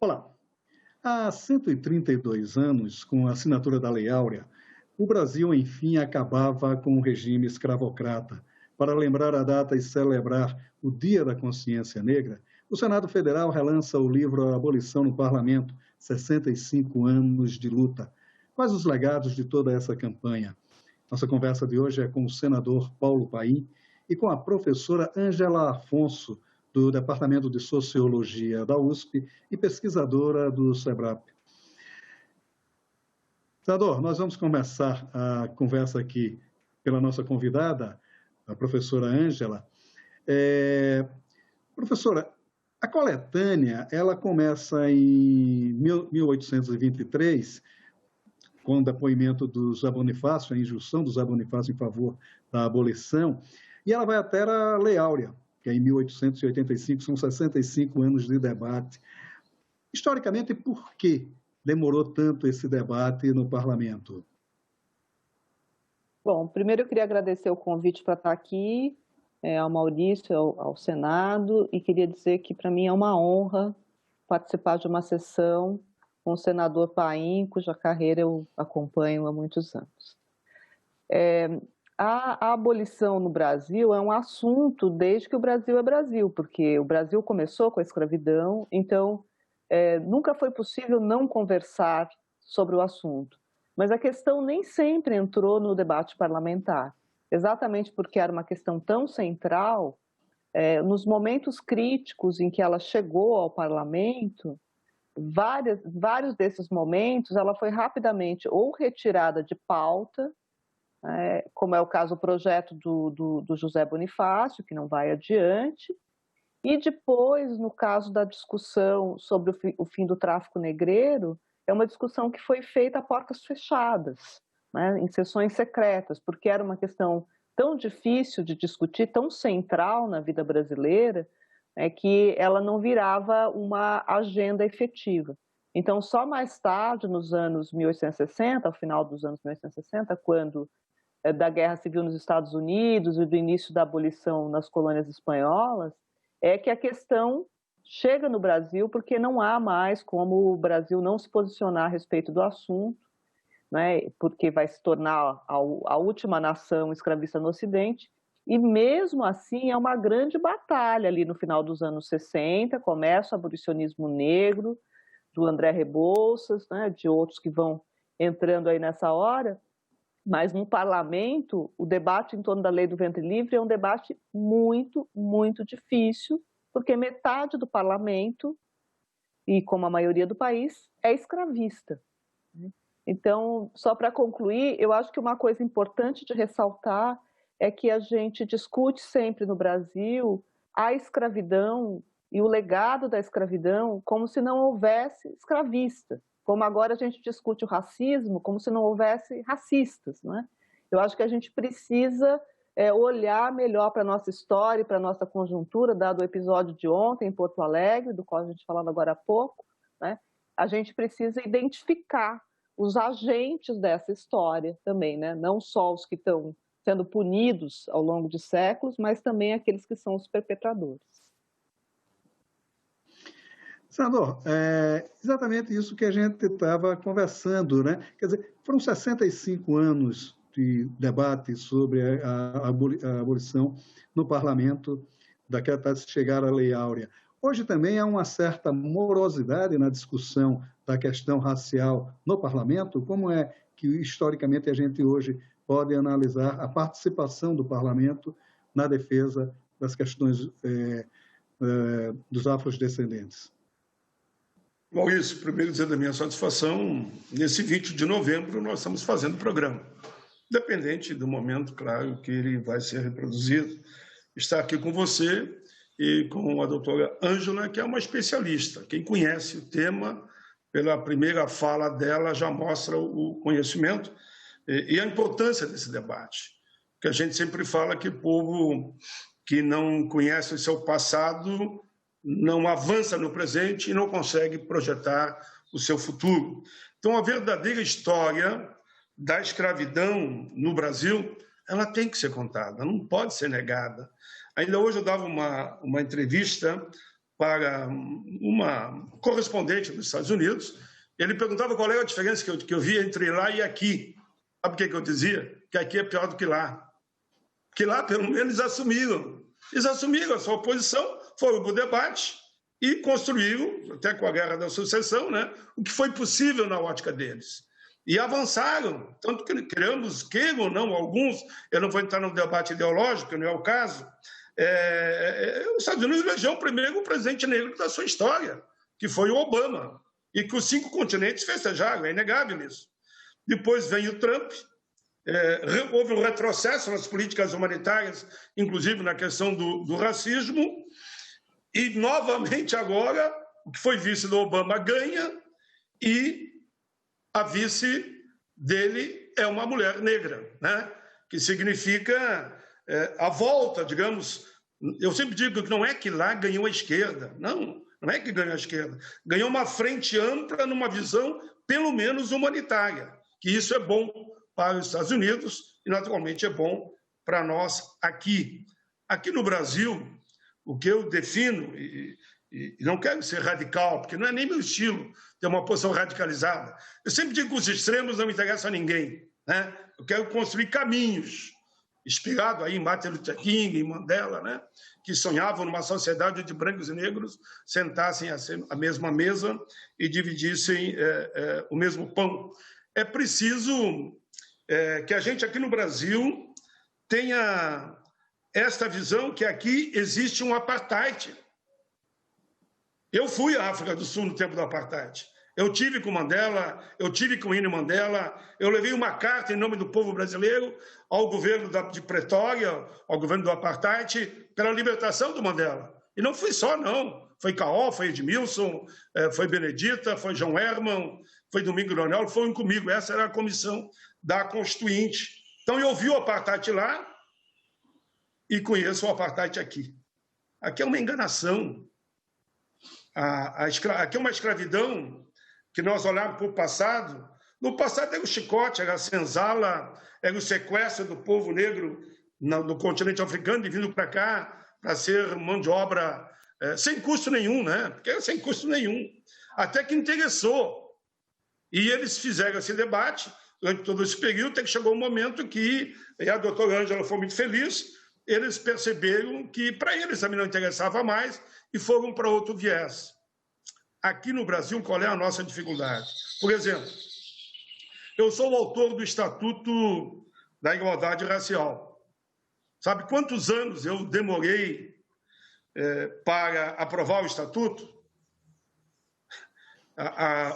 Olá. Há 132 anos, com a assinatura da Lei Áurea, o Brasil, enfim, acabava com o regime escravocrata. Para lembrar a data e celebrar o Dia da Consciência Negra, o Senado Federal relança o livro A Abolição no Parlamento, 65 anos de luta. Quais os legados de toda essa campanha? Nossa conversa de hoje é com o senador Paulo Paim e com a professora Ângela Afonso, do Departamento de Sociologia da USP e pesquisadora do SEBRAP. Senador, nós vamos começar a conversa aqui pela nossa convidada, a professora Ângela. Professora, a coletânea, ela começa em 1823, com o depoimento do Zé Bonifácio, a injunção do Zé Bonifácio em favor da abolição, e ela vai até a Lei Áurea, que é em 1885, são 65 anos de debate. Historicamente, por que demorou tanto esse debate no parlamento? Bom, primeiro eu queria agradecer o convite para estar aqui, ao Maurício, ao Senado, e queria dizer que para mim é uma honra participar de uma sessão com o senador Paim, cuja carreira eu acompanho há muitos anos. A abolição no Brasil é um assunto desde que o Brasil é Brasil, porque o Brasil começou com a escravidão, então nunca foi possível não conversar sobre o assunto. Mas a questão nem sempre entrou no debate parlamentar, exatamente porque era uma questão tão central, nos momentos críticos em que ela chegou ao parlamento, vários desses momentos ela foi rapidamente ou retirada de pauta, como é o caso do projeto do José Bonifácio, que não vai adiante, e depois, no caso da discussão sobre o fim do tráfico negreiro, é uma discussão que foi feita a portas fechadas, em sessões secretas, porque era uma questão tão difícil de discutir, tão central na vida brasileira, que ela não virava uma agenda efetiva. Então, só mais tarde, nos anos 1860, ao final dos anos 1860, quando da Guerra Civil nos Estados Unidos e do início da abolição nas colônias espanholas, é que a questão chega no Brasil porque não há mais como o Brasil não se posicionar a respeito do assunto, porque vai se tornar a última nação escravista no Ocidente, e mesmo assim é uma grande batalha ali no final dos anos 60, começa o abolicionismo negro, do André Rebouças, de outros que vão entrando aí nessa hora. Mas no parlamento, o debate em torno da lei do ventre livre é um debate muito, muito difícil, porque metade do parlamento, e como a maioria do país, é escravista. Então, só para concluir, eu acho que uma coisa importante de ressaltar é que a gente discute sempre no Brasil a escravidão e o legado da escravidão como se não houvesse escravista. Como agora a gente discute o racismo, como se não houvesse racistas, não é? Eu acho que a gente precisa olhar melhor para a nossa história e para a nossa conjuntura, dado o episódio de ontem em Porto Alegre, do qual a gente falava agora há pouco, a gente precisa identificar os agentes dessa história também, não só os que estão sendo punidos ao longo de séculos, mas também aqueles que são os perpetradores. Senador, exatamente isso que a gente estava conversando, Quer dizer, foram 65 anos de debate sobre a abolição no parlamento, até chegar à Lei Áurea. Hoje também há uma certa morosidade na discussão da questão racial no parlamento. Como é que, historicamente, a gente hoje pode analisar a participação do parlamento na defesa das questões dos afrodescendentes? Maurício, primeiro dizer da minha satisfação, nesse 20 de novembro nós estamos fazendo o programa. Independente do momento, claro, que ele vai ser reproduzido, estar aqui com você e com a doutora Ângela, que é uma especialista. Quem conhece o tema, pela primeira fala dela, já mostra o conhecimento e a importância desse debate. Porque a gente sempre fala que o povo que não conhece o seu passado não avança no presente e não consegue projetar o seu futuro. Então, a verdadeira história da escravidão no Brasil, ela tem que ser contada, não pode ser negada. Ainda hoje eu dava uma entrevista para uma correspondente dos Estados Unidos. Ele perguntava qual era a diferença que eu via entre lá e aqui. Sabe o que eu dizia? Que aqui é pior do que lá. Que lá, pelo menos, eles assumiram a sua posição, foram para o debate e construíram, até com a Guerra da Sucessão, né, o que foi possível na ótica deles. E avançaram, tanto que queiram ou não, alguns, eu não vou entrar no debate ideológico, não é o caso, os Estados Unidos elegeu o primeiro presidente negro da sua história, que foi o Obama, e que os 5 continentes festejaram, é inegável isso. Depois vem o Trump, houve um retrocesso nas políticas humanitárias, inclusive na questão do racismo, e novamente agora, o que foi vice do Obama ganha, e a vice dele é uma mulher negra, né? Que significa a volta, digamos. Eu sempre digo que não é que lá ganhou a esquerda, não é que ganhou a esquerda. Ganhou uma frente ampla numa visão, pelo menos, humanitária, que isso é bom para os Estados Unidos e, naturalmente, é bom para nós aqui. Aqui no Brasil, o que eu defino, e não quero ser radical, porque não é nem meu estilo ter uma posição radicalizada. Eu sempre digo que os extremos não interessam a ninguém, né? Eu quero construir caminhos, inspirado aí em Martin Luther King, em Mandela, né? Que sonhavam numa sociedade onde brancos e negros sentassem à mesma mesa e dividissem o mesmo pão. É preciso que a gente aqui no Brasil tenha esta visão que aqui existe um apartheid. Eu fui à África do Sul no tempo do apartheid. Eu tive com Mandela, eu tive com Winnie Mandela, eu levei uma carta em nome do povo brasileiro ao governo de Pretória, ao governo do apartheid, pela libertação do Mandela. E não fui só, não. Foi Caó, foi Edmilson, foi Benedita, foi João Herman, foi Domingo Leonel, foram comigo. Essa era a comissão da Constituinte. Então eu vi o apartheid lá e conheço o apartheid aqui. Aqui é uma enganação. Aqui é uma escravidão que nós olhamos para o passado. No passado era o chicote, era a senzala, era o sequestro do povo negro no continente africano, e vindo para cá para ser mão de obra sem custo nenhum, né? Porque era sem custo nenhum. Até que interessou. E eles fizeram esse debate durante todo esse período, até que chegou um momento que, e a doutora Ângela foi muito feliz, eles perceberam que para eles também não interessava mais e foram para outro viés. Aqui no Brasil, qual é a nossa dificuldade? Por exemplo, eu sou o autor do Estatuto da Igualdade Racial. Sabe quantos anos eu demorei para aprovar o Estatuto?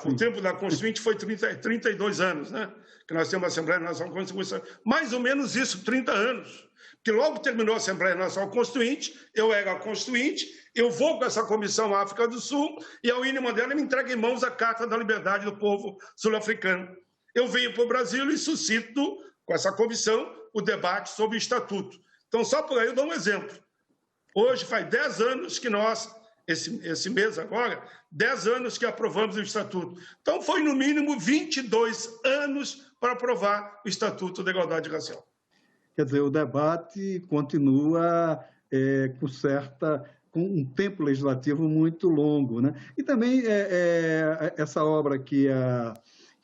O tempo da Constituinte foi 32 anos, né? Que nós temos a Assembleia Nacional Constituinte. Mais ou menos isso, 30 anos. Que logo terminou a Assembleia Nacional Constituinte, eu era constituinte, eu vou com essa comissão à África do Sul e a Winnie Mandela me entrega em mãos a Carta da Liberdade do Povo Sul-Africano. Eu venho para o Brasil e suscito, com essa comissão, o debate sobre o Estatuto. Então, só por aí eu dou um exemplo. Hoje faz 10 anos que nós, esse mês agora, 10 anos que aprovamos o Estatuto. Então, foi no mínimo 22 anos para aprovar o Estatuto da Igualdade Racial. Quer dizer, o debate continua com um tempo legislativo muito longo, né? E também essa obra que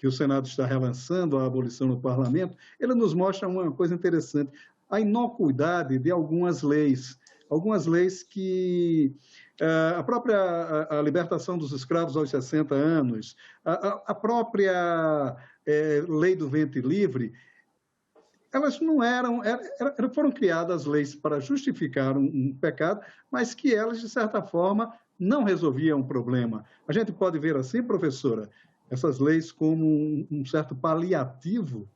o Senado está relançando, a abolição no parlamento, ela nos mostra uma coisa interessante, a inocuidade de algumas leis que a própria libertação dos escravos aos 60 anos, a própria lei do ventre livre, elas não foram criadas leis para justificar um pecado, mas que elas, de certa forma, não resolviam o problema. A gente pode ver assim, professora, essas leis como um certo paliativo?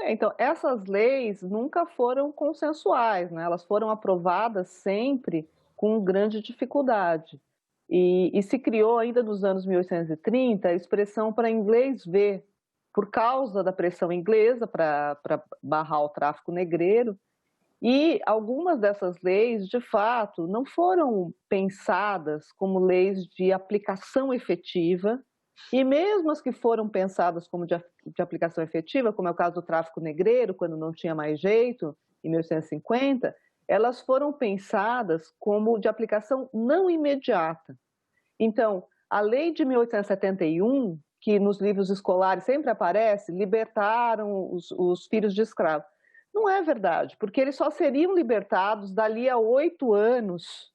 Então, essas leis nunca foram consensuais, né? Elas foram aprovadas sempre com grande dificuldade. E se criou ainda nos anos 1830 a expressão para inglês ver, por causa da pressão inglesa para barrar o tráfico negreiro. E algumas dessas leis, de fato, não foram pensadas como leis de aplicação efetiva, e mesmo as que foram pensadas como de aplicação efetiva, como é o caso do tráfico negreiro, quando não tinha mais jeito, em 1850, elas foram pensadas como de aplicação não imediata. Então, a lei de 1871, que nos livros escolares sempre aparece, libertaram os filhos de escravos. Não é verdade, porque eles só seriam libertados dali a 8 anos,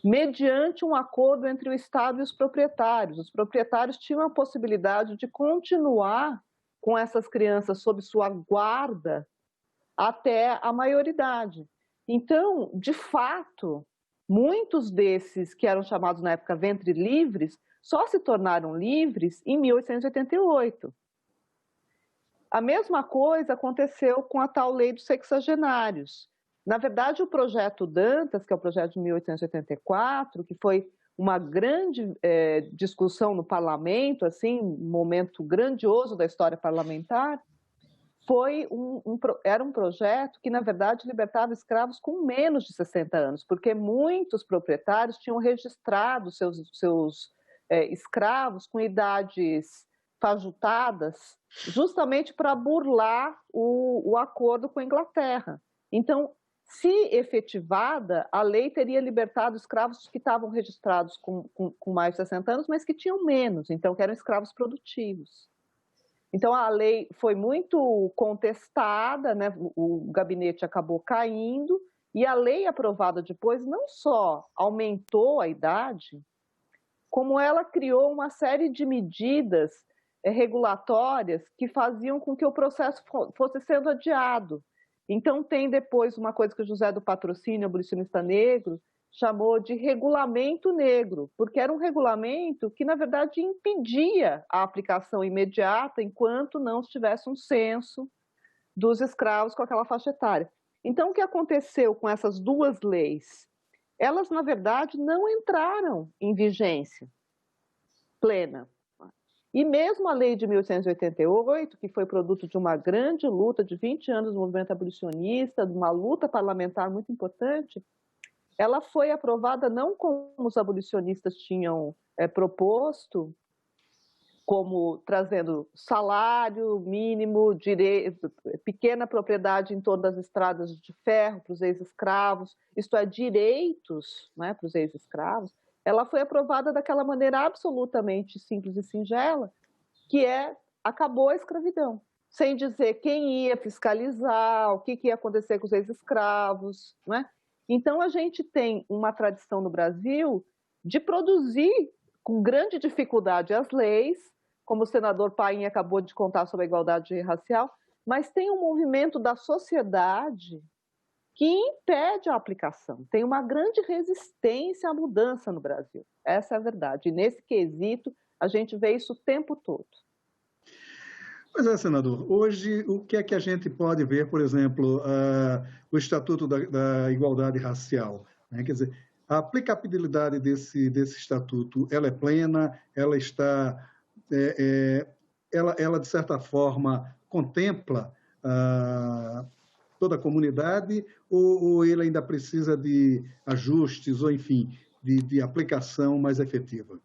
mediante um acordo entre o Estado e os proprietários. Os proprietários tinham a possibilidade de continuar com essas crianças sob sua guarda até a maioridade. Então, de fato, muitos desses que eram chamados na época ventre livres só se tornaram livres em 1888. A mesma coisa aconteceu com a tal lei dos sexagenários. Na verdade, o projeto Dantas, que é o projeto de 1884, que foi uma grande discussão no parlamento, assim, um momento grandioso da história parlamentar, era um projeto que, na verdade, libertava escravos com menos de 60 anos, porque muitos proprietários tinham registrado seus escravos com idades fajutadas, justamente para burlar o acordo com a Inglaterra. Então, se efetivada, a lei teria libertado escravos que estavam registrados com mais de 60 anos, mas que tinham menos, então que eram escravos produtivos. Então, a lei foi muito contestada, né? O gabinete acabou caindo, e a lei aprovada depois não só aumentou a idade, como ela criou uma série de medidas regulatórias que faziam com que o processo fosse sendo adiado. Então, tem depois uma coisa que o José do Patrocínio, abolicionista negro, chamou de regulamento negro, porque era um regulamento que, na verdade, impedia a aplicação imediata enquanto não se tivesse um censo dos escravos com aquela faixa etária. Então, o que aconteceu com essas duas leis? Elas, na verdade, não entraram em vigência plena. E mesmo a lei de 1888, que foi produto de uma grande luta de 20 anos do movimento abolicionista, de uma luta parlamentar muito importante, ela foi aprovada não como os abolicionistas tinham proposto, como trazendo salário mínimo, pequena propriedade em torno das estradas de ferro para os ex-escravos, isto é, direitos, né, para os ex-escravos. Ela foi aprovada daquela maneira absolutamente simples e singela, que acabou a escravidão, sem dizer quem ia fiscalizar, o que ia acontecer com os ex-escravos, né? Então, a gente tem uma tradição no Brasil de produzir com grande dificuldade as leis, como o senador Paim acabou de contar sobre a igualdade racial, mas tem um movimento da sociedade que impede a aplicação. Tem uma grande resistência à mudança no Brasil. Essa é a verdade. E nesse quesito, a gente vê isso o tempo todo. Pois é, senador. Hoje, o que é que a gente pode ver, por exemplo, o Estatuto da Igualdade Racial? Né? Quer dizer, a aplicabilidade desse estatuto, ela é plena, ela está, ela de certa forma contempla toda a comunidade, ou ele ainda precisa de ajustes, ou enfim, de aplicação mais efetiva?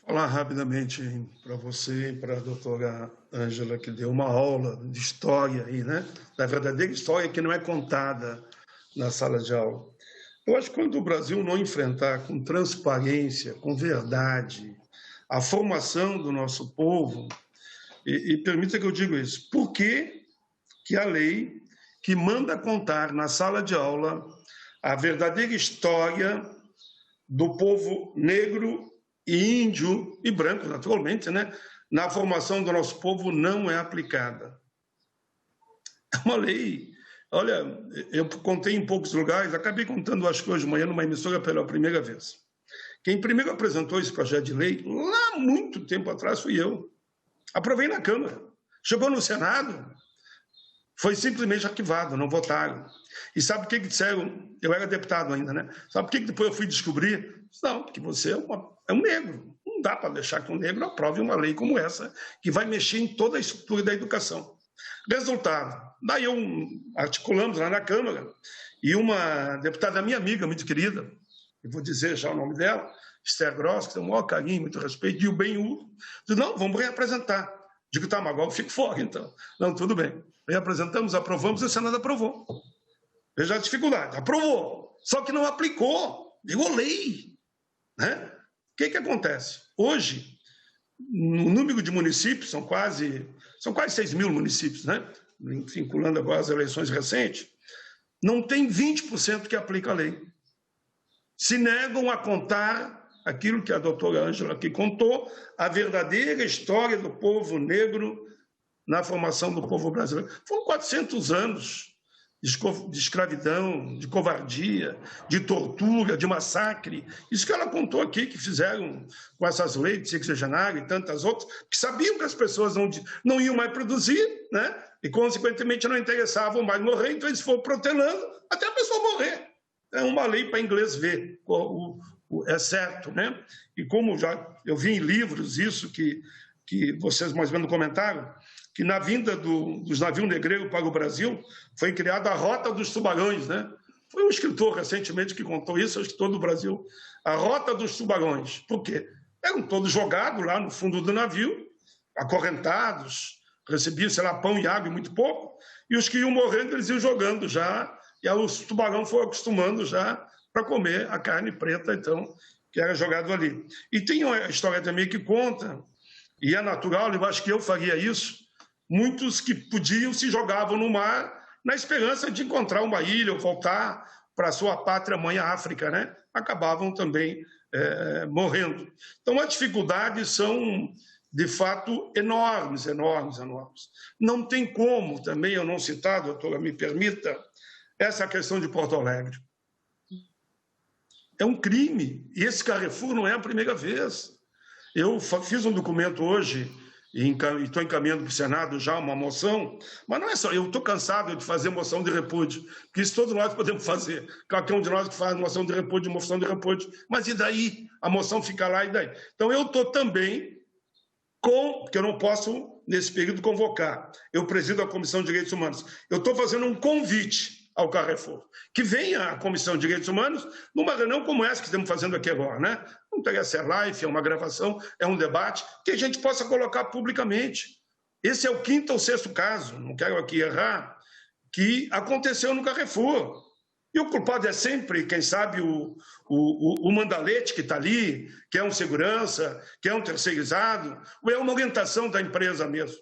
Vou falar rapidamente para você e para a doutora Ângela, que deu uma aula de história aí, né? Da verdadeira história que não é contada na sala de aula. Eu acho que quando o Brasil não enfrentar com transparência, com verdade, a formação do nosso povo, e permita que eu diga isso, por que a lei que manda contar na sala de aula a verdadeira história do povo negro e índio e branco, naturalmente, né, na formação do nosso povo não é aplicada? É uma lei. Olha, eu contei em poucos lugares, acabei contando, acho que hoje de manhã, numa emissora pela primeira vez. Quem primeiro apresentou esse projeto de lei, lá muito tempo atrás, fui eu. Aprovei na Câmara. Chegou no Senado, foi simplesmente arquivado, não votaram. E sabe o que disseram? Eu era deputado ainda, né? Sabe o que depois eu fui descobrir? Não, porque você é um negro. Não dá para deixar que um negro aprove uma lei como essa, que vai mexer em toda a estrutura da educação. Resultado, daí articulamos lá na Câmara, e uma deputada minha amiga, muito querida, eu vou dizer já o nome dela, Esther Gross, que tem o maior carinho, muito respeito, e o Benhu, disse, não, vamos reapresentar. Digo, tá, mas agora eu fico fora, então. Não, tudo bem. Reapresentamos, aprovamos, e o Senado aprovou. Veja a dificuldade. Aprovou, só que não aplicou, virou lei. Né? O que acontece? Hoje, no número de municípios, são quase 6 mil municípios, né? Vinculando agora as eleições recentes, não tem 20% que aplica a lei. Se negam a contar aquilo que a doutora Ângela aqui contou, a verdadeira história do povo negro na formação do povo brasileiro. Foram 400 anos de escravidão, de covardia, de tortura, de massacre. Isso que ela contou aqui, que fizeram com essas leis de sexagenário e tantas outras, que sabiam que as pessoas não iam mais produzir, né? E, consequentemente, não interessavam mais morrer, então eles foram protelando até a pessoa morrer. É uma lei para inglês ver, é certo, né? E como já eu vi em livros isso que vocês mais ou menos comentaram, que na vinda dos navios negreiros para o Brasil foi criada a Rota dos Tubarões, né? Foi um escritor recentemente que contou isso, acho que todo o Brasil, a Rota dos Tubarões. Por quê? Eram todos jogados lá no fundo do navio, acorrentados, recebiam, sei lá, pão e água e muito pouco, e os que iam morrendo, eles iam jogando já, e aí os tubarões foram acostumando já para comer a carne preta, então, que era jogado ali. E tem uma história também que conta, e é natural, eu acho que eu faria isso, muitos que podiam se jogavam no mar na esperança de encontrar uma ilha ou voltar para a sua pátria mãe, a África, né? Acabavam também morrendo. Então, as dificuldades são, de fato, enormes, enormes, enormes. Não tem como, também eu não citar, doutora, me permita, essa questão de Porto Alegre. É um crime, e esse Carrefour não é a primeira vez. Eu fiz um documento hoje, e estou encaminhando para o Senado já uma moção, mas não é só, eu estou cansado de fazer moção de repúdio, porque isso todos nós podemos fazer, qualquer um de nós que faz moção de repúdio, mas e daí? A moção fica lá, e daí? Então eu estou também porque eu não posso, nesse período, convocar. Eu presido a Comissão de Direitos Humanos. Eu estou fazendo um convite ao Carrefour, que venha a Comissão de Direitos Humanos numa reunião como essa que estamos fazendo aqui agora, né? Não tem ser live, é uma gravação, é um debate, que a gente possa colocar publicamente. Esse é o 5º ou 6º caso, não quero aqui errar, que aconteceu no Carrefour. E o culpado é sempre, quem sabe, o mandalete que está ali, que é um segurança, que é um terceirizado, ou é uma orientação da empresa mesmo.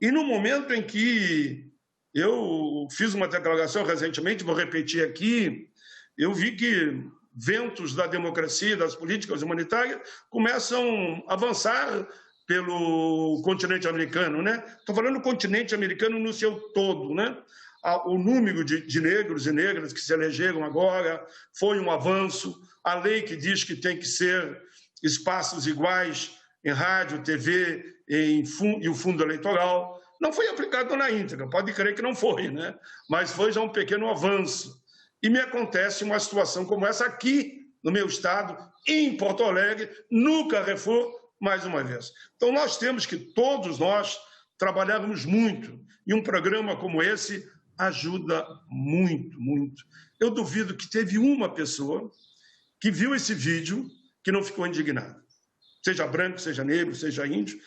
E no momento em que eu fiz uma declaração recentemente, vou repetir aqui, eu vi que ventos da democracia, das políticas humanitárias, começam a avançar pelo continente americano, né? Estou falando do continente americano no seu todo, né? O número de negros e negras que se elegeram agora foi um avanço. A lei que diz que tem que ser espaços iguais em rádio, TV e o fundo eleitoral não foi aplicado na íntegra. Pode crer que não foi, né? Mas foi já um pequeno avanço. E me acontece uma situação como essa aqui no meu estado, em Porto Alegre, no Carrefour, mais uma vez. Então nós temos que todos nós trabalharmos muito e um programa como esse ajuda muito, muito. Eu duvido que teve uma pessoa que viu esse vídeo que não ficou indignada. Seja branco, seja negro, seja índio,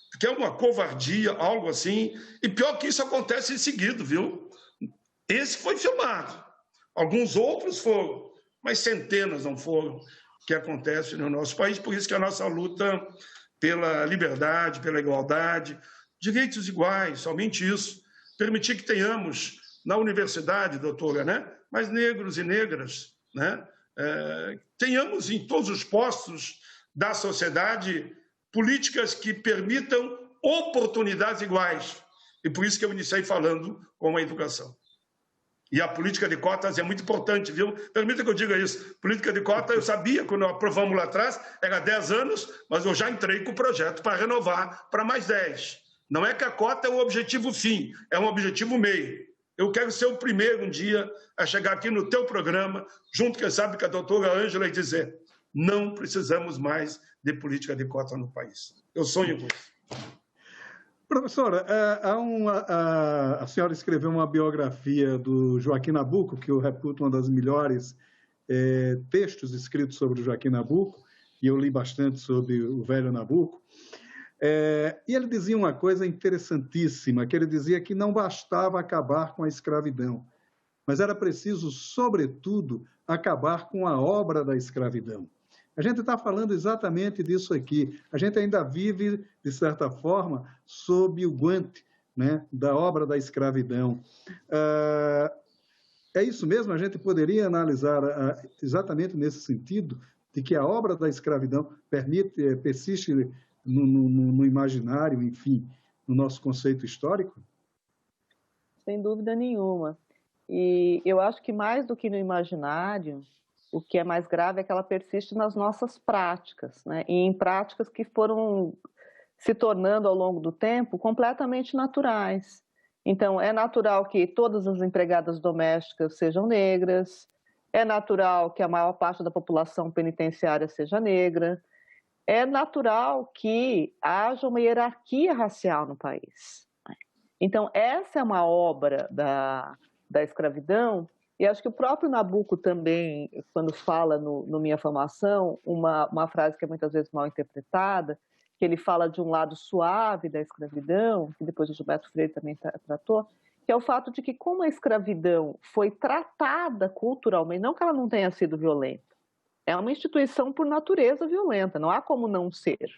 porque é uma covardia, algo assim. E pior que isso acontece em seguida, viu? Esse foi filmado. Alguns outros foram, mas centenas não foram, que acontece no nosso país. Por isso que a nossa luta pela liberdade, pela igualdade, direitos iguais, somente isso. Permitir que tenhamos na universidade, doutora, né? Mas negros e negras, né? Tenhamos em todos os postos da sociedade políticas que permitam oportunidades iguais. E por isso que eu iniciei falando com a educação. E a política de cotas é muito importante, viu? Permita que eu diga isso. Política de cotas, eu sabia, quando aprovamos lá atrás, era 10 anos, mas eu já entrei com o projeto para renovar para mais 10. Não é que a cota é o objetivo fim, é um objetivo meio. Eu quero ser o primeiro um dia a chegar aqui no teu programa, junto, quem sabe, com a doutora Ângela, e dizer: não precisamos mais de política de cota no país. Eu sonho com isso. Professora, a senhora escreveu uma biografia do Joaquim Nabuco, que eu reputo uma das melhores textos escritos sobre o Joaquim Nabuco, e eu li bastante sobre o velho Nabuco. E ele dizia uma coisa interessantíssima, que ele dizia que não bastava acabar com a escravidão, mas era preciso, sobretudo, acabar com a obra da escravidão. A gente está falando exatamente disso aqui. A gente ainda vive, de certa forma, sob o guante, né, da obra da escravidão. É isso mesmo? A gente poderia analisar exatamente nesse sentido, de que a obra da escravidão persiste no imaginário, enfim, no nosso conceito histórico? Sem dúvida nenhuma. E eu acho que mais do que no imaginário, o que é mais grave é que ela persiste nas nossas práticas, né? E em práticas que foram se tornando ao longo do tempo completamente naturais. Então, é natural que todas as empregadas domésticas sejam negras, é natural que a maior parte da população penitenciária seja negra, é natural que haja uma hierarquia racial no país. Então, essa é uma obra da escravidão, e acho que o próprio Nabucco também, quando fala no Minha Formação, uma frase que é muitas vezes mal interpretada, que ele fala de um lado suave da escravidão, que depois o Gilberto Freire também tratou, que é o fato de que como a escravidão foi tratada culturalmente, não que ela não tenha sido violenta, é uma instituição por natureza violenta, não há como não ser.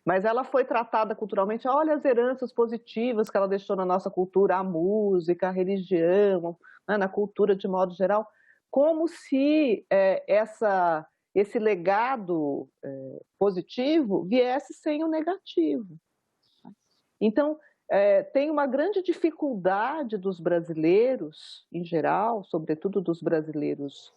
Mas ela foi tratada culturalmente, olha as heranças positivas que ela deixou na nossa cultura, a música, a religião, né, na cultura de modo geral, como se esse legado positivo viesse sem o negativo. Então, tem uma grande dificuldade dos brasileiros, em geral, sobretudo dos brasileiros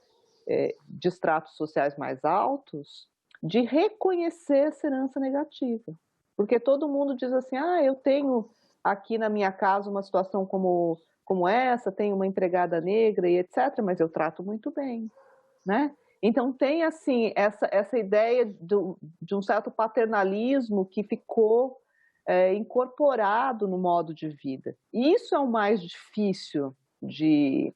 de estratos sociais mais altos, de reconhecer essa herança negativa. Porque todo mundo diz assim, eu tenho aqui na minha casa uma situação como essa, tenho uma empregada negra e etc., mas eu trato muito bem, né? Então tem assim essa ideia de um certo paternalismo que ficou incorporado no modo de vida. E isso é o mais difícil de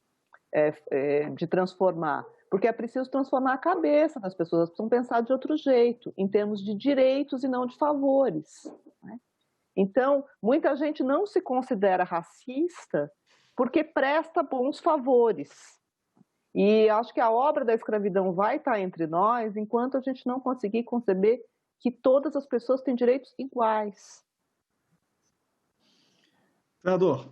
transformar, porque é preciso transformar a cabeça das pessoas, elas precisam pensar de outro jeito, em termos de direitos e não de favores, né? Então, muita gente não se considera racista porque presta bons favores. E acho que a obra da escravidão vai estar entre nós enquanto a gente não conseguir conceber que todas as pessoas têm direitos iguais. Senador,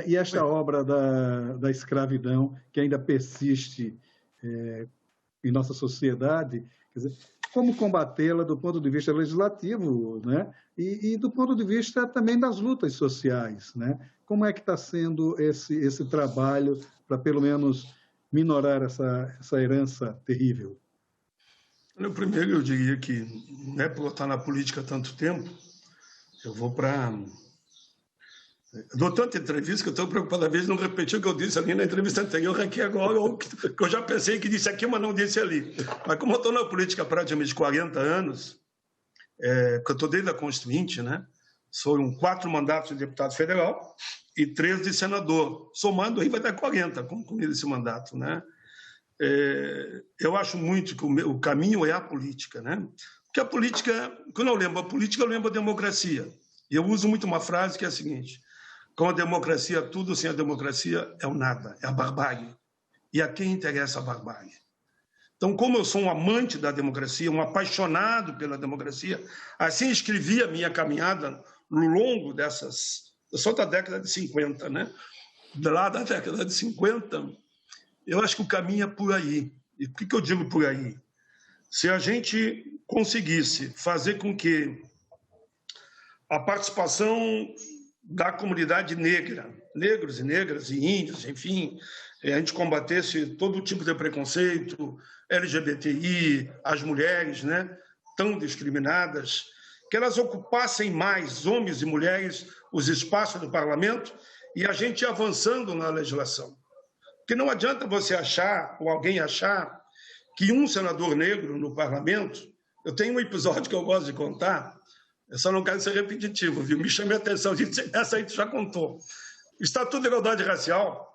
e esta obra da escravidão, que ainda persiste em nossa sociedade, quer dizer, como combatê-la do ponto de vista legislativo, né? E do ponto de vista também das lutas sociais, né? Como é que está sendo esse trabalho para, pelo menos, minorar essa herança terrível? Primeiro, eu diria que, né, por estar na política há tanto tempo, eu vou para... Eu dou tanta entrevista que eu estou preocupado, às vezes, não repetir o que eu disse ali na entrevista anterior, aqui agora, ou que eu já pensei que disse aqui, mas não disse ali. Mas como eu estou na política há praticamente 40 anos, que eu estou desde a Constituinte, né? Foram 4 mandatos de deputado federal e 3 de senador. Somando aí vai dar 40, concluído esse mandato, né? Eu acho muito que o caminho é a política, né? Porque a política, quando eu lembro a política, eu lembro a democracia. E eu uso muito uma frase que é a seguinte: com a democracia tudo, sem a democracia é o nada, é a barbárie. E a quem interessa a barbárie? Então, como eu sou um amante da democracia, um apaixonado pela democracia, assim escrevi a minha caminhada no longo dessas... Eu sou da década de 50, né? Lá da década de 50, eu acho que o caminho é por aí. E por que eu digo por aí? Se a gente conseguisse fazer com que a participação da comunidade negra, negros e negras e índios, enfim, a gente combatesse todo tipo de preconceito, LGBTI, as mulheres, né, tão discriminadas, que elas ocupassem mais, homens e mulheres, os espaços do parlamento e a gente ia avançando na legislação. Porque não adianta você achar, ou alguém achar, que um senador negro no parlamento... Eu tenho um episódio que eu gosto de contar, eu só não quero ser repetitivo, viu? Me chame a atenção, essa aí tu já contou. Estatuto de Igualdade Racial,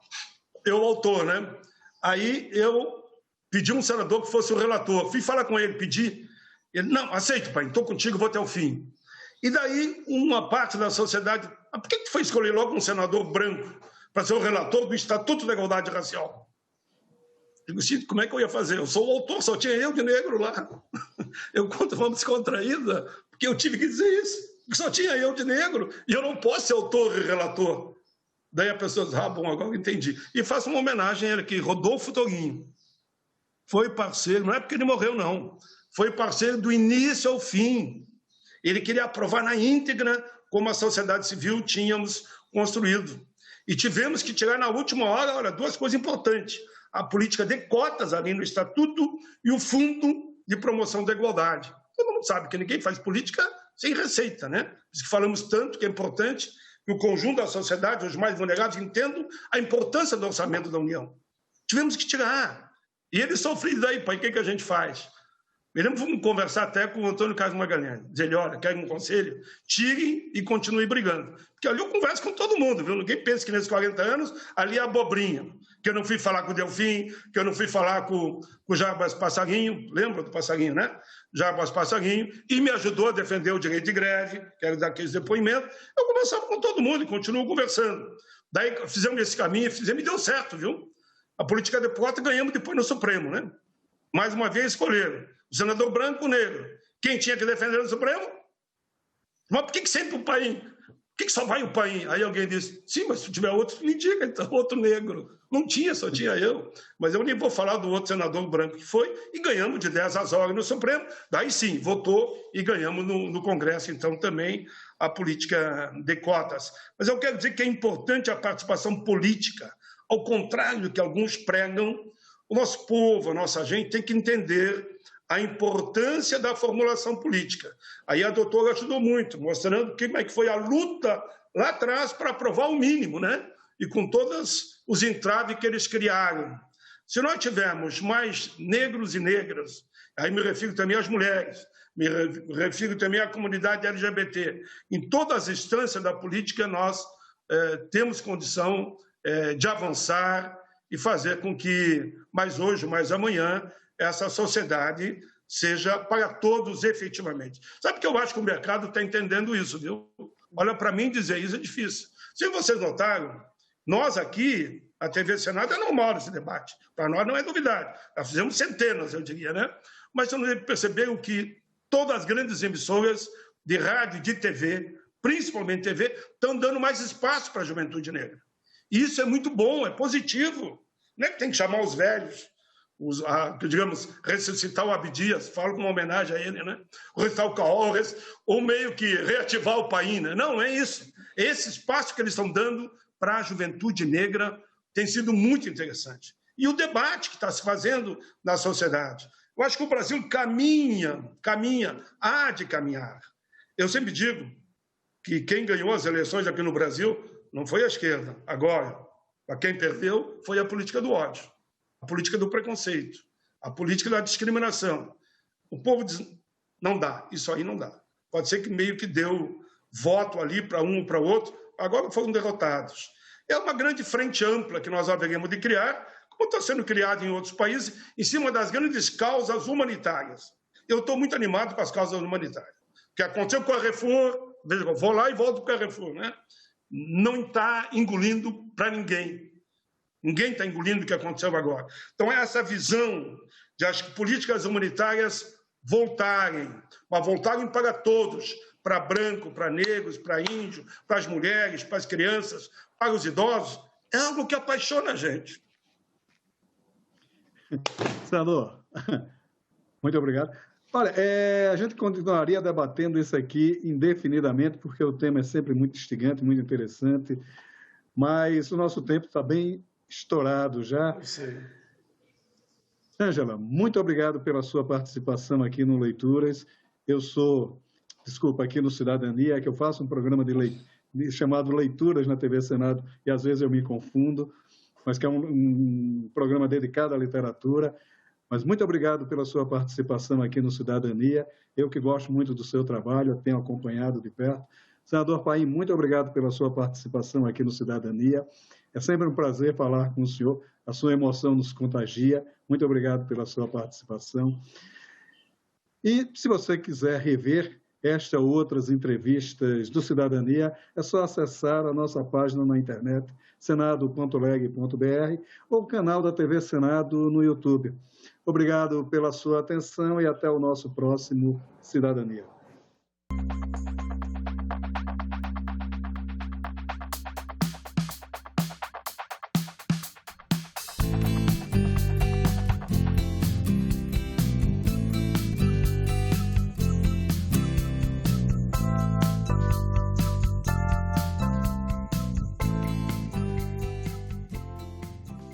eu autor, né? Aí eu pedi um senador que fosse o relator, fui falar com ele, pedi, ele, não, aceito, pai, estou contigo, vou até o fim. E daí uma parte da sociedade, por que tu foi escolher logo um senador branco? para ser o relator do Estatuto da Igualdade Racial. Digo assim, como é que eu ia fazer? Eu sou o autor, só tinha eu de negro lá. Eu conto uma descontraída, porque eu tive que dizer isso, porque só tinha eu de negro, e eu não posso ser autor e relator. Daí a pessoa diz, bom, agora eu entendi. E faço uma homenagem a ele aqui, Rodolfo Toguinho. Foi parceiro, não é porque ele morreu, não. Foi parceiro do início ao fim. Ele queria aprovar na íntegra como a sociedade civil tínhamos construído. E tivemos que tirar na última hora, olha, duas coisas importantes. A política de cotas ali no Estatuto e o Fundo de Promoção da Igualdade. Todo mundo sabe que ninguém faz política sem receita, né? Por isso que falamos tanto que é importante que o conjunto da sociedade, os mais vulneráveis, entendam a importância do orçamento da União. Tivemos que tirar. E ele sofreu daí, pai, o que a gente faz? Vamos conversar até com o Antônio Carlos Magalhães. Dizer, olha, quer um conselho? Tire e continue brigando. Porque ali eu converso com todo mundo, viu? Ninguém pensa que nesses 40 anos ali é abobrinha. Que eu não fui falar com o Delfim, que eu não fui falar com o Jarbas Passarinho, lembra do Passarinho, né? Jarbas Passarinho, e me ajudou a defender o direito de greve, quero dar aqueles depoimentos. Eu conversava com todo mundo e continuo conversando. Daí fizemos esse caminho, e deu certo, viu? A política de cota ganhamos depois no Supremo, né? Mais uma vez escolheram o senador branco ou negro. Quem tinha que defender no Supremo? Mas por que sempre o Paim? Por que só vai o Paim? Aí alguém disse, sim, mas se tiver outro, me diga, então, outro negro. Não tinha, só tinha eu. Mas eu nem vou falar do outro senador branco que foi, e ganhamos de 10 às horas no Supremo. Daí sim, votou e ganhamos no Congresso, então, também a política de cotas. Mas eu quero dizer que é importante a participação política. Ao contrário do que alguns pregam, o nosso povo, a nossa gente tem que entender a importância da formulação política. Aí a doutora ajudou muito, mostrando como é que foi a luta lá atrás para aprovar o mínimo, né? E com todos os entraves que eles criaram. Se nós tivermos mais negros e negras, aí me refiro também às mulheres, me refiro também à comunidade LGBT, em todas as instâncias da política nós temos condição de avançar e fazer com que, mais hoje, mais amanhã, essa sociedade seja para todos efetivamente. Sabe que eu acho que o mercado está entendendo isso, viu? Olha, para mim dizer isso é difícil. Se vocês notaram, nós aqui, a TV Senado é normal esse debate. Para nós não é novidade. Já fizemos centenas, eu diria, né? Mas vocês não perceberam que todas as grandes emissoras de rádio e de TV, principalmente TV, estão dando mais espaço para a juventude negra. E isso é muito bom, é positivo. Não é que tem que chamar os velhos, digamos, ressuscitar o Abdias, falo como uma homenagem a ele, né? Ressuscitar o Caol, ou meio que reativar o Paim, né? Não, é isso. Esse espaço que eles estão dando para a juventude negra tem sido muito interessante. E o debate que está se fazendo na sociedade. Eu acho que o Brasil caminha, há de caminhar. Eu sempre digo que quem ganhou as eleições aqui no Brasil não foi a esquerda. Agora, para quem perdeu, foi a política do ódio, a política do preconceito, a política da discriminação. O povo diz, não dá, isso aí não dá. Pode ser que meio que deu voto ali para um ou para outro, agora foram derrotados. É uma grande frente ampla que nós haveremos de criar, como está sendo criado em outros países, em cima das grandes causas humanitárias. Eu estou muito animado com as causas humanitárias. O que aconteceu com a Carrefour, veja, vou lá e volto para o Carrefour, né? Não está engolindo para ninguém. Ninguém está engolindo o que aconteceu agora. Então, é essa visão de as políticas humanitárias voltarem, mas voltarem para todos, para branco, para negros, para índio, para as mulheres, para as crianças, para os idosos, é algo que apaixona a gente. Senador, muito obrigado. Olha, a gente continuaria debatendo isso aqui indefinidamente, porque o tema é sempre muito instigante, muito interessante, mas o nosso tempo está bem estourado já. Sim. Ângela, muito obrigado pela sua participação aqui no Leituras. Eu sou, aqui no Cidadania, que eu faço um programa chamado Leituras na TV Senado, e às vezes eu me confundo, mas que é um programa dedicado à literatura. Mas muito obrigado pela sua participação aqui no Cidadania. Eu que gosto muito do seu trabalho, tenho acompanhado de perto. Senador Paim, muito obrigado pela sua participação aqui no Cidadania. É sempre um prazer falar com o senhor. A sua emoção nos contagia. Muito obrigado pela sua participação. E, se você quiser rever esta ou outras entrevistas do Cidadania, é só acessar a nossa página na internet, senado.leg.br, ou o canal da TV Senado no YouTube. Obrigado pela sua atenção e até o nosso próximo Cidadania.